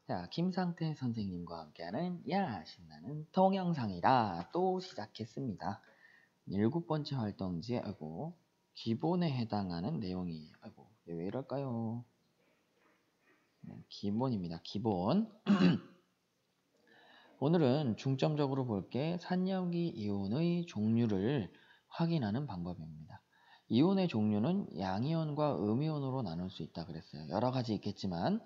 자, 김상태 선생님과 함께하는 야 신나는 동영상이다. 또 시작했습니다. 7번째 활동지에 기본에 해당하는 내용이 왜 이럴까요? 기본입니다. 기본. 오늘은 중점적으로 볼게 산염기 이온의 종류를 확인하는 방법입니다. 이온의 종류는 양이온과 음이온으로 나눌 수 있다 그랬어요. 여러 가지 있겠지만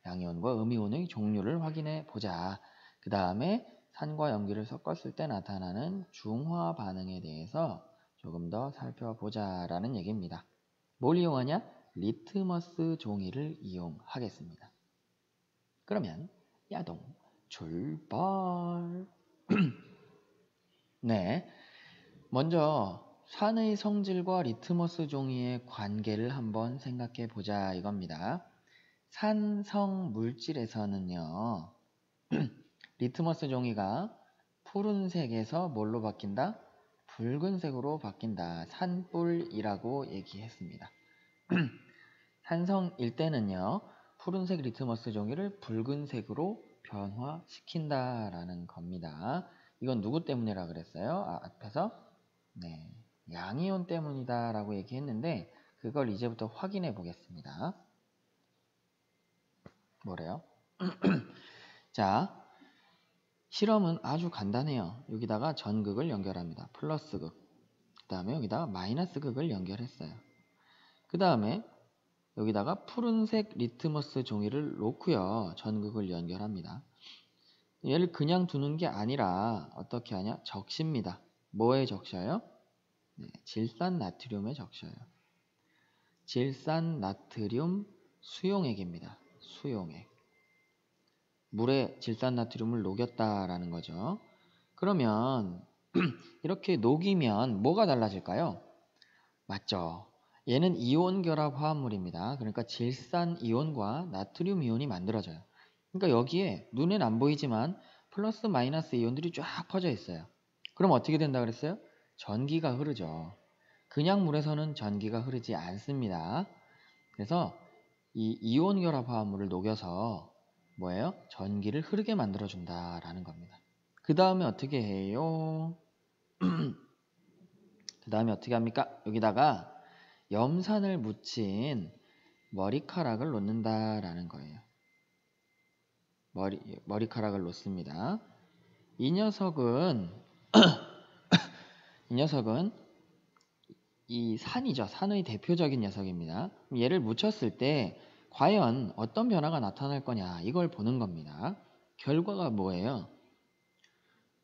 양이온과 음이온의 종류를 확인해 보자. 그 다음에 산과 염기를 섞었을 때 나타나는 중화 반응에 대해서 조금 더 살펴보자 라는 얘기입니다. 뭘 이용하냐? 리트머스 종이를 이용하겠습니다. 그러면 야동 출발. 네, 먼저 산의 성질과 리트머스 종이의 관계를 한번 생각해 보자 이겁니다. 산성 물질에서는요, 리트머스 종이가 푸른색에서 뭘로 바뀐다? 붉은색으로 바뀐다. 산불이라고 얘기했습니다. 산성일 때는요, 푸른색 리트머스 종이를 붉은색으로 변화시킨다라는 겁니다. 이건 누구 때문이라 그랬어요? 앞에서 네, 양이온 때문이다 라고 얘기했는데 그걸 이제부터 확인해 보겠습니다. 뭐래요? 자, 실험은 아주 간단해요. 여기다가 전극을 연결합니다. 플러스 극. 그 다음에 여기다가 마이너스 극을 연결했어요. 그 다음에 여기다가 푸른색 리트머스 종이를 놓고요. 전극을 연결합니다. 얘를 그냥 두는 게 아니라 어떻게 하냐? 적십니다. 뭐에 적셔요? 네, 질산나트륨에 적셔요. 질산나트륨 수용액입니다. 수용액. 물에 질산나트륨을 녹였다라는 거죠. 그러면 이렇게 녹이면 뭐가 달라질까요? 맞죠? 얘는 이온 결합 화합물입니다. 그러니까 질산 이온과 나트륨 이온이 만들어져요. 그러니까 여기에 눈엔 안 보이지만 플러스 마이너스 이온들이 쫙 퍼져 있어요. 그럼 어떻게 된다 그랬어요? 전기가 흐르죠. 그냥 물에서는 전기가 흐르지 않습니다. 그래서 이 이온 결합 화합물을 녹여서 뭐예요? 전기를 흐르게 만들어준다라는 겁니다. 그 다음에 어떻게 해요? 그 다음에 어떻게 합니까? 여기다가 염산을 묻힌 머리카락을 놓는다라는 거예요. 머리카락을 놓습니다. 이 녀석은 이 산이죠. 산의 대표적인 녀석입니다. 얘를 묻혔을 때 과연 어떤 변화가 나타날 거냐 이걸 보는 겁니다. 결과가 뭐예요?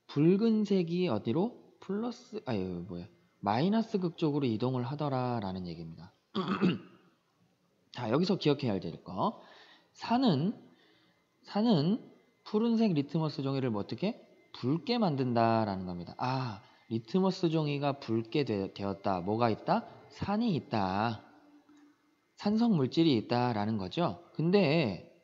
붉은색이 어디로? 마이너스 극 쪽으로 이동을 하더라라는 얘기입니다. 자, 여기서 기억해야 될 거. 산은 푸른색 리트머스 종이를 어떻게? 붉게 만든다라는 겁니다. 아, 리트머스 종이가 붉게 되었다. 뭐가 있다? 산이 있다. 산성 물질이 있다라는 거죠. 근데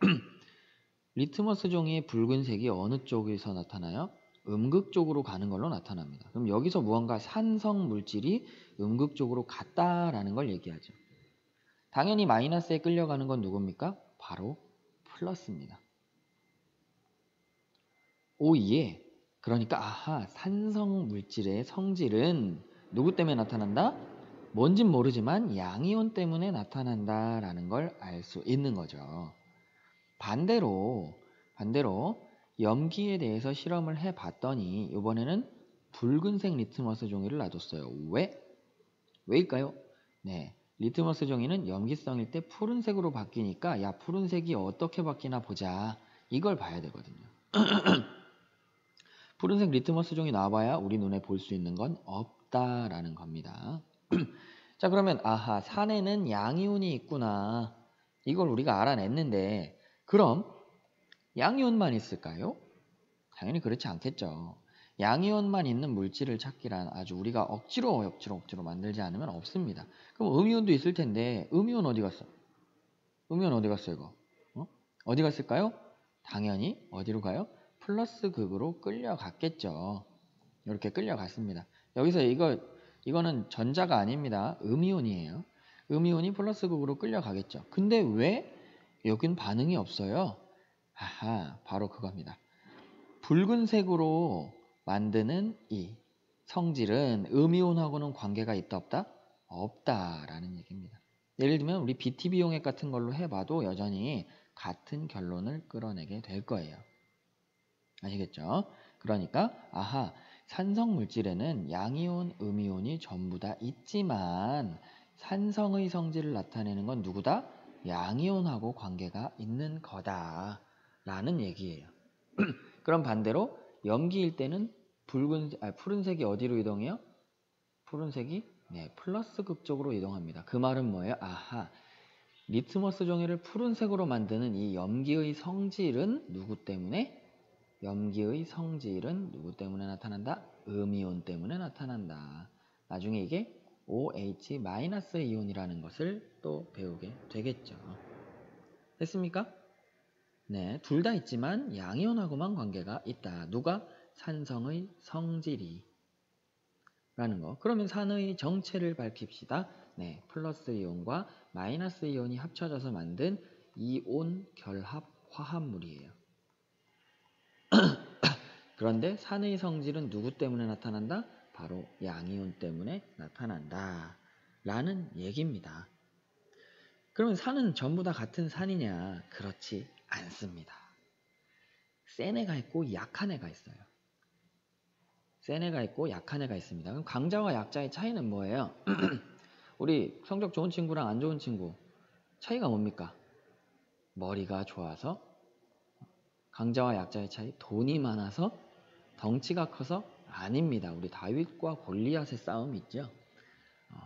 리트머스 종이의 붉은색이 어느 쪽에서 나타나요? 음극 쪽으로 가는 걸로 나타납니다. 그럼 여기서 무언가 산성 물질이 음극 쪽으로 갔다라는 걸 얘기하죠. 당연히 마이너스에 끌려가는 건 누굽니까? 바로 플러스입니다. 오예. 그러니까 아하, 산성 물질의 성질은 누구 때문에 나타난다? 뭔진 모르지만 양이온 때문에 나타난다라는 걸 알 수 있는 거죠. 반대로 염기에 대해서 실험을 해봤더니 이번에는 붉은색 리트머스 종이를 놔뒀어요. 왜일까요? 네, 리트머스 종이는 염기성일 때 푸른색으로 바뀌니까 야, 푸른색이 어떻게 바뀌나 보자. 이걸 봐야 되거든요. 푸른색 리트머스 종이 나와봐야 우리 눈에 볼 수 있는 건 없다라는 겁니다. 자, 그러면 아하, 산에는 양이온이 있구나. 이걸 우리가 알아냈는데 그럼 양이온만 있을까요? 당연히 그렇지 않겠죠. 양이온만 있는 물질을 찾기란 아주 우리가 억지로 만들지 않으면 없습니다. 그럼 음이온도 있을 텐데 음이온 어디 갔어? 음이온 어디 갔어 이거? 어디 갔을까요? 당연히 어디로 가요? 플러스 극으로 끌려갔겠죠. 이렇게 끌려갔습니다. 여기서 이거는 전자가 아닙니다. 음이온이에요. 음이온이 플러스 극으로 끌려가겠죠. 근데 왜 여긴 반응이 없어요? 아하, 바로 그겁니다. 붉은색으로 만드는 이 성질은 음이온하고는 관계가 있다 없다? 없다라는 얘기입니다. 예를 들면 우리 BTB 용액 같은 걸로 해봐도 여전히 같은 결론을 끌어내게 될 거예요. 아시겠죠? 그러니까 아하, 산성 물질에는 양이온, 음이온이 전부 다 있지만 산성의 성질을 나타내는 건 누구다? 양이온하고 관계가 있는 거다 라는 얘기예요. 그럼 반대로 염기일 때는 푸른색이 어디로 이동해요? 푸른색이 플러스 극 쪽으로 이동합니다. 그 말은 뭐예요? 아하, 리트머스 종이를 푸른색으로 만드는 이 염기의 성질은 누구 때문에? 염기의 성질은 누구 때문에 나타난다? 음이온 때문에 나타난다. 나중에 이게 OH- 이온이라는 것을 또 배우게 되겠죠. 됐습니까? 네, 둘 다 있지만 양이온하고만 관계가 있다. 누가? 산성의 성질이 라는 거. 그러면 산의 정체를 밝힙시다. 네, 플러스 이온과 마이너스 이온이 합쳐져서 만든 이온 결합 화합물이에요. 그런데 산의 성질은 누구 때문에 나타난다? 바로 양이온 때문에 나타난다 라는 얘기입니다. 그러면 산은 전부 다 같은 산이냐? 그렇지 않습니다. 센 애가 있고 약한 애가 있어요. 센 애가 있고 약한 애가 있습니다. 그럼 강자와 약자의 차이는 뭐예요? 우리 성적 좋은 친구랑 안 좋은 친구 차이가 뭡니까? 머리가 좋아서, 강자와 약자의 차이, 돈이 많아서, 덩치가 커서? 아닙니다. 우리 다윗과 골리앗의 싸움이 있죠.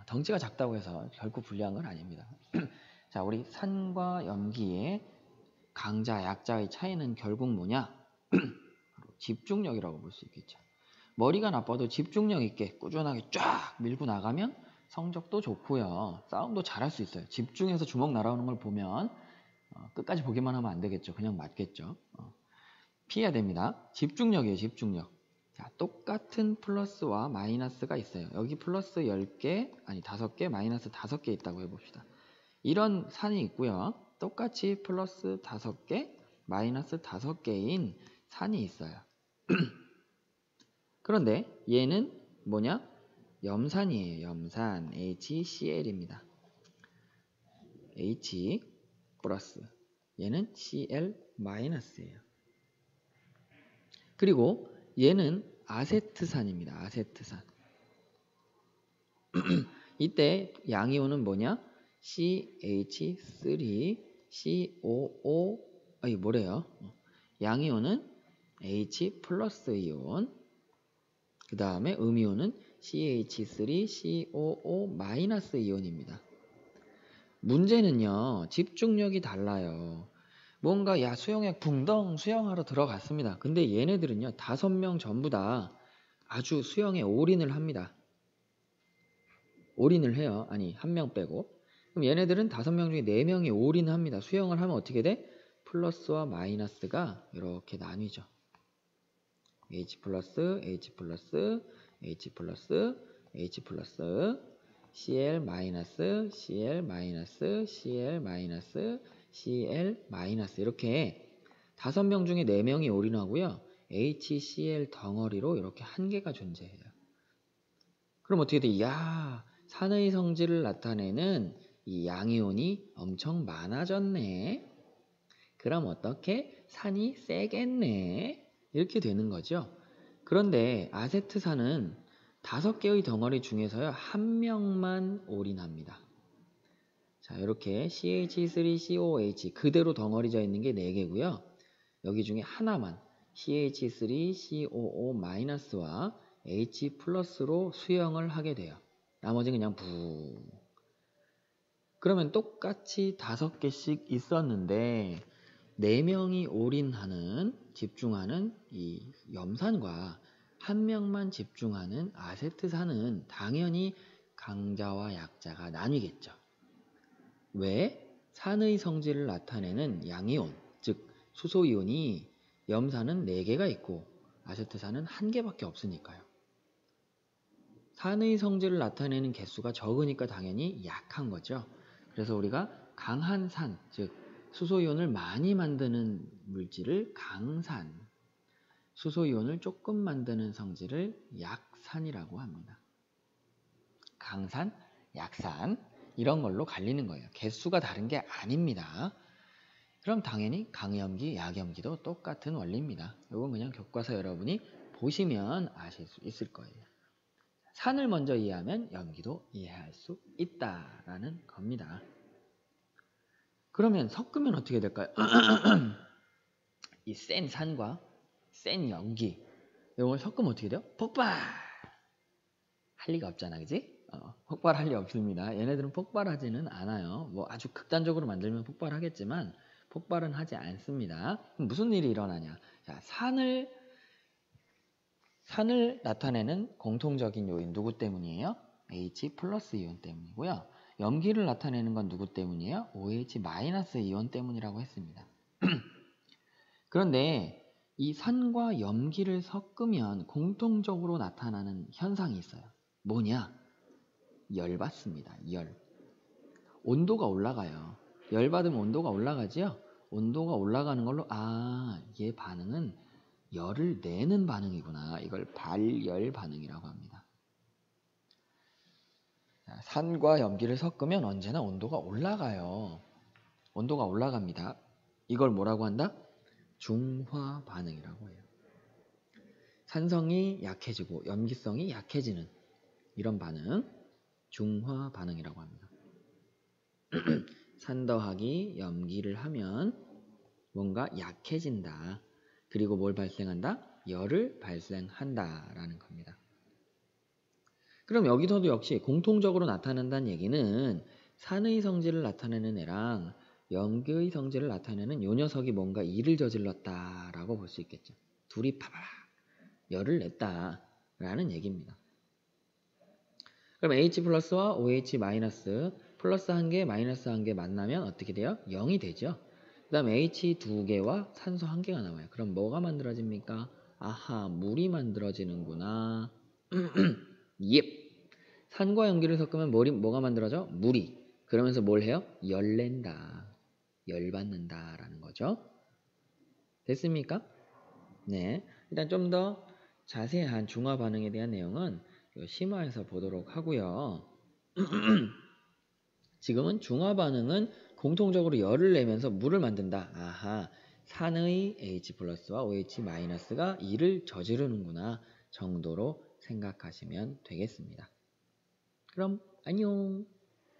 덩치가 작다고 해서 결코 불리한 건 아닙니다. 자, 우리 산과 염기의 강자, 약자의 차이는 결국 뭐냐? 집중력이라고 볼 수 있겠죠. 머리가 나빠도 집중력 있게 꾸준하게 쫙 밀고 나가면 성적도 좋고요. 싸움도 잘할 수 있어요. 집중해서 주먹 날아오는 걸 보면 끝까지 보기만 하면 안 되겠죠. 그냥 맞겠죠. 피해야 됩니다. 집중력이에요. 집중력. 자, 똑같은 플러스와 마이너스가 있어요. 여기 플러스 10개, 아니 5개, 마이너스 5개 있다고 해봅시다. 이런 산이 있고요. 똑같이 플러스 5개, 마이너스 5개인 산이 있어요. 그런데 얘는 뭐냐? 염산이에요. 염산. HCl입니다. H 플러스. 얘는 Cl 마이너스예요. 그리고 얘는 아세트산입니다. 아세트산. 이때 양이온은 뭐냐? CH3COO 아니 뭐래요? 양이온은 H 플러스 이온, 그 다음에 음이온은 CH3COO 마이너스 이온입니다. 문제는요, 집중력이 달라요. 뭔가 야 수영에 붕덩 수영하러 들어갔습니다. 근데 얘네들은요 5명 전부 다 아주 수영에 올인을 합니다. 올인을 해요. 아니 1명 빼고. 그럼 얘네들은 5명 중에 4명이 올인을 합니다. 수영을 하면 어떻게 돼? 플러스와 마이너스가 이렇게 나뉘죠. H 플러스, H 플러스, H 플러스, H 플러스, Cl 마이너스, Cl 마이너스, Cl 마이너스, Cl 마이너스 이렇게 5명 중에 4명이 올인하고요. HCl 덩어리로 이렇게 한 개가 존재해요. 그럼 어떻게 돼? 야, 산의 성질을 나타내는 이 양이온이 엄청 많아졌네. 그럼 어떻게? 산이 세겠네. 이렇게 되는 거죠. 그런데 아세트산은 5개의 덩어리 중에서요 1명만 올인합니다. 자, 이렇게 CH3COH 그대로 덩어리져 있는 게 4개고요. 여기 중에 하나만 CH3COO-와 H 플러스로 수영을 하게 돼요. 나머지는 그냥 부. 그러면 똑같이 5개씩 있었는데 4명이 올인하는, 집중하는 이 염산과 1명만 집중하는 아세트산은 당연히 강자와 약자가 나뉘겠죠. 왜? 산의 성질을 나타내는 양이온, 즉 수소이온이 염산은 4개가 있고 아세트산은 1개밖에 없으니까요. 산의 성질을 나타내는 개수가 적으니까 당연히 약한 거죠. 그래서 우리가 강한 산, 즉 수소이온을 많이 만드는 물질을 강산, 수소이온을 조금 만드는 성질을 약산이라고 합니다. 강산, 약산 이런 걸로 갈리는 거예요. 개수가 다른 게 아닙니다. 그럼 당연히 강염기, 약염기도 똑같은 원리입니다. 이건 그냥 교과서 여러분이 보시면 아실 수 있을 거예요. 산을 먼저 이해하면 염기도 이해할 수 있다라는 겁니다. 그러면 섞으면 어떻게 될까요? 이 센 산과 센 염기 이걸 섞으면 어떻게 돼요? 폭발! 할 리가 없잖아, 그지? 폭발할 리 없습니다. 얘네들은 폭발하지는 않아요. 뭐 아주 극단적으로 만들면 폭발하겠지만 폭발은 하지 않습니다. 그럼 무슨 일이 일어나냐? 자, 산을 나타내는 공통적인 요인 누구 때문이에요? H 플러스 이온 때문이고요. 염기를 나타내는 건 누구 때문이에요? OH 마이너스 이온 때문이라고 했습니다. 그런데 이 산과 염기를 섞으면 공통적으로 나타나는 현상이 있어요. 뭐냐? 열 받습니다. 열. 온도가 올라가요. 열 받으면 온도가 올라가지요? 온도가 올라가는 걸로 얘 반응은 열을 내는 반응이구나. 이걸 발열 반응이라고 합니다. 자, 산과 염기를 섞으면 언제나 온도가 올라가요. 온도가 올라갑니다. 이걸 뭐라고 한다? 중화 반응이라고 해요. 산성이 약해지고 염기성이 약해지는 이런 반응, 중화 반응이라고 합니다. 산 더하기 염기를 하면 뭔가 약해진다. 그리고 뭘 발생한다? 열을 발생한다라는 겁니다. 그럼 여기서도 역시 공통적으로 나타난다는 얘기는 산의 성질을 나타내는 애랑 염기의 성질을 나타내는 요 녀석이 뭔가 일을 저질렀다라고 볼 수 있겠죠. 둘이 파바박 열을 냈다라는 얘기입니다. 그럼 H 플러스와 OH 마이너스 플러스 한 개, 마이너스 한 개 만나면 어떻게 돼요? 0이 되죠. 그 다음 H 두 개와 산소 한 개가 나와요. 그럼 뭐가 만들어집니까? 아하, 물이 만들어지는구나. 예. 산과 염기를 섞으면 뭐가 만들어져? 물이. 그러면서 뭘 해요? 열 낸다. 열 받는다라는 거죠. 됐습니까? 네. 일단 좀 더 자세한 중화 반응에 대한 내용은 심화해서 보도록 하고요. 지금은 중화 반응은 공통적으로 열을 내면서 물을 만든다. 아하, 산의 H 플러스와 OH 마이너스가 일을 저지르는구나 정도로 생각하시면 되겠습니다. 그럼 안녕.